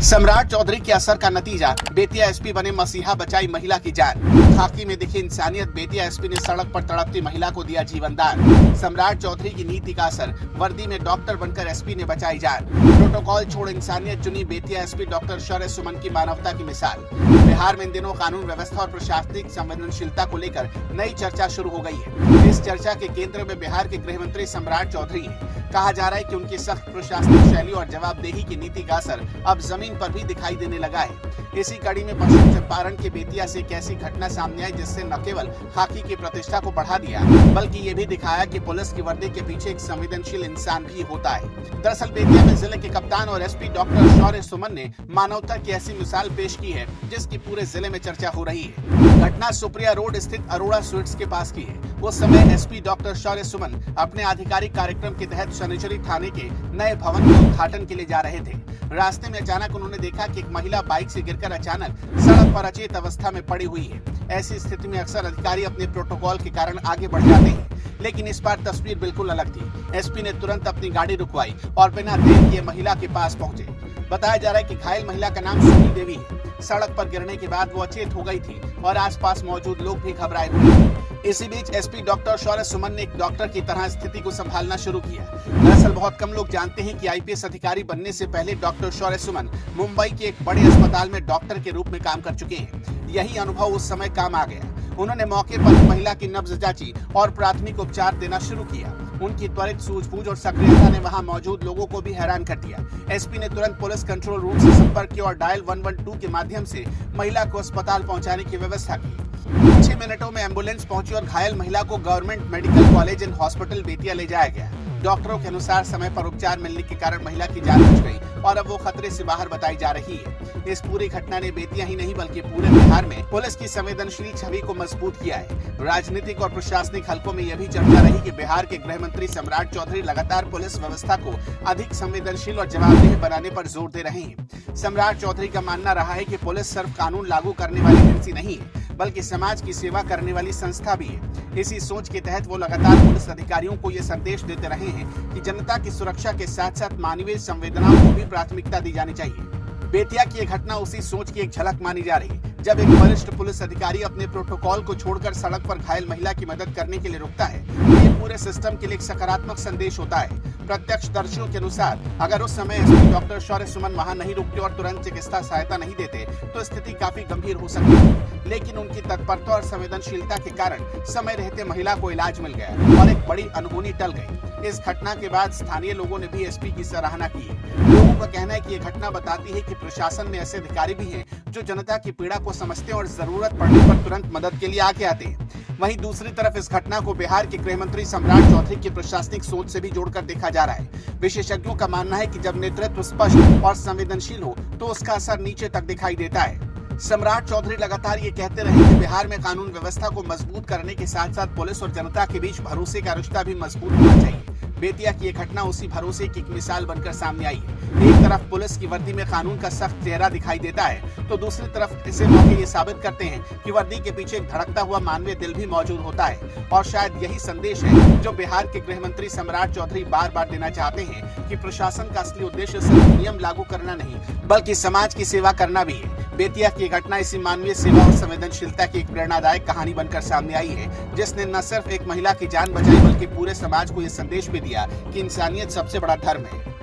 सम्राट चौधरी के असर का नतीजा, बेतिया एसपी बने मसीहा, बचाई महिला की जान। खाकी में दिखी इंसानियत, बेतिया एसपी ने सड़क पर तड़पती महिला को दिया जीवन दान। सम्राट चौधरी की नीति का असर, वर्दी में डॉक्टर बनकर एसपी ने बचाई जान। प्रोटोकॉल छोड़ इंसानियत चुनी, बेतिया एसपी डॉक्टर शौर्य सुमन की मानवता की मिसाल। बिहार में इन दिनों कानून व्यवस्था और प्रशासनिक संवेदनशीलता को लेकर नई चर्चा शुरू हो गई है। इस चर्चा के केंद्र में बिहार के गृह मंत्री सम्राट चौधरी है। कहा जा रहा है कि उनकी सख्त प्रशासनिक शैली और जवाबदेही की नीति का असर अब जमीन पर भी दिखाई देने लगा है। इसी कड़ी में पश्चिम चंपारण के बेतिया से एक ऐसी घटना सामने आई जिससे न केवल खाकी की प्रतिष्ठा को बढ़ा दिया, बल्कि ये भी दिखाया कि पुलिस की वर्दी के पीछे एक संवेदनशील इंसान भी होता है। दरअसल बेतिया में जिले के कप्तान और एसपी डॉक्टर शौर्य सुमन ने मानवता की ऐसी मिसाल पेश की है जिसकी पूरे जिले में चर्चा हो रही है। घटना सुप्रिया रोड स्थित अरोड़ा स्वीट्स के पास की है। उस समय एसपी डॉक्टर शौर्य सुमन अपने आधिकारिक कार्यक्रम के तहत शनिचरी थाने के नए भवन के उद्घाटन के लिए जा रहे थे। रास्ते में अचानक उन्होंने देखा कि एक महिला बाइक से गिरकर अचानक सड़क पर अचेत अवस्था में पड़ी हुई है। ऐसी स्थिति में अक्सर अधिकारी अपने प्रोटोकॉल के कारण आगे बढ़ जाते हैं, लेकिन इस बार तस्वीर बिल्कुल अलग थी। एसपी ने तुरंत अपनी गाड़ी रुकवाई और बिना देर किए महिला के पास पहुंचे। बताया जा रहा है कि घायल महिला का नाम सोनी देवी है। सड़क पर गिरने के बाद वो अचेत हो गई थी और आसपास मौजूद लोग भी घबराए हुए थे। इसी बीच एसपी डॉक्टर शौर्य सुमन ने एक डॉक्टर की तरह स्थिति को संभालना शुरू किया। दरअसल बहुत कम लोग जानते हैं कि आईपीएस अधिकारी बनने से पहले डॉक्टर शौर्य सुमन मुंबई के एक बड़े अस्पताल में डॉक्टर के रूप में काम कर चुके हैं। यही अनुभव उस समय काम आ गया। उन्होंने मौके पर ही महिला की नब्ज जांची और प्राथमिक उपचार देना शुरू किया। उनकी त्वरित सूझबूझ और सक्रियता ने वहां मौजूद लोगों को भी हैरान कर दिया। एसपी ने तुरंत पुलिस कंट्रोल रूम से संपर्क किया और डायल 112 के माध्यम से महिला को अस्पताल पहुंचाने की व्यवस्था की। कुछ ही मिनटों में एम्बुलेंस पहुंची और घायल महिला को government medical college and hospital Bettiah ले जाया गया। डॉक्टरों के अनुसार समय पर उपचार मिलने के कारण महिला की जान बच गई और अब वो खतरे से बाहर बताई जा रही है। इस पूरी घटना ने बेतिया ही नहीं बल्कि पूरे बिहार में पुलिस की संवेदनशील छवि को मजबूत किया है। राजनीतिक और प्रशासनिक हलकों में यह भी चर्चा रही कि बिहार के गृह मंत्री सम्राट चौधरी लगातार पुलिस व्यवस्था को अधिक संवेदनशील और जवाबदेह बनाने पर जोर दे रहे हैं। सम्राट चौधरी का मानना रहा है कि पुलिस सिर्फ कानून लागू करने वाली एजेंसी नहीं है, बल्कि समाज की सेवा करने वाली संस्था भी है। इसी सोच के तहत वो लगातार पुलिस अधिकारियों को ये संदेश देते रहे हैं कि जनता की सुरक्षा के साथ साथ मानवीय संवेदनाओं को भी प्राथमिकता दी जानी चाहिए। बेतिया की यह घटना उसी सोच की एक झलक मानी जा रही है। जब एक वरिष्ठ पुलिस अधिकारी अपने प्रोटोकॉल को छोड़कर सड़क पर घायल महिला की मदद करने के लिए रुकता है, तो ये पूरे सिस्टम के लिए एक सकारात्मक संदेश होता है। प्रत्यक्षदर्शियों के अनुसार अगर उस समय एसपी डॉक्टर शौर्य सुमन वहां नहीं रुकते और तुरंत चिकित्सा सहायता नहीं देते तो स्थिति काफी गंभीर हो सकती है। लेकिन उनकी तत्परता और संवेदनशीलता के कारण समय रहते महिला को इलाज मिल गया और एक बड़ी अनहोनी टल गई। इस घटना के बाद स्थानीय लोगों ने भी एसपी की सराहना की है। लोगों का कहना है कि ये घटना बताती है कि प्रशासन में ऐसे अधिकारी भी हैं जो जनता की पीड़ा को समझते हैं और जरूरत पड़ने पर तुरंत मदद के लिए आगे आते हैं। वहीं दूसरी तरफ इस घटना को बिहार के गृह मंत्री सम्राट चौधरी की प्रशासनिक सोच से भी जोड़कर देखा जा रहा है। विशेषज्ञों का मानना है कि जब नेतृत्व स्पष्ट और संवेदनशील हो तो उसका असर नीचे तक दिखाई देता है। सम्राट चौधरी लगातार ये कहते रहे कि बिहार में कानून व्यवस्था को मजबूत करने के साथ साथ पुलिस और जनता के बीच भरोसे का रिश्ता भी मजबूत होना चाहिए। बेतिया की ये घटना उसी भरोसे की एक मिसाल बनकर सामने आई है। एक तरफ पुलिस की वर्दी में कानून का सख्त चेहरा दिखाई देता है, तो दूसरी तरफ ऐसे मौके ये साबित करते हैं कि वर्दी के पीछे एक धड़कता हुआ मानवीय दिल भी मौजूद होता है। और शायद यही संदेश है जो बिहार के गृह मंत्री सम्राट चौधरी बार बार देना चाहते हैं कि प्रशासन का असली उद्देश्य सिर्फ नियम लागू करना नहीं, बल्कि समाज की सेवा करना भी है। बेतिया की घटना इसी मानवीय सेवा और संवेदनशीलता की एक प्रेरणादायक कहानी बनकर सामने आई है, जिसने न सिर्फ एक महिला की जान बचाई बल्कि पूरे समाज को ये संदेश भी दिया कि इंसानियत सबसे बड़ा धर्म है।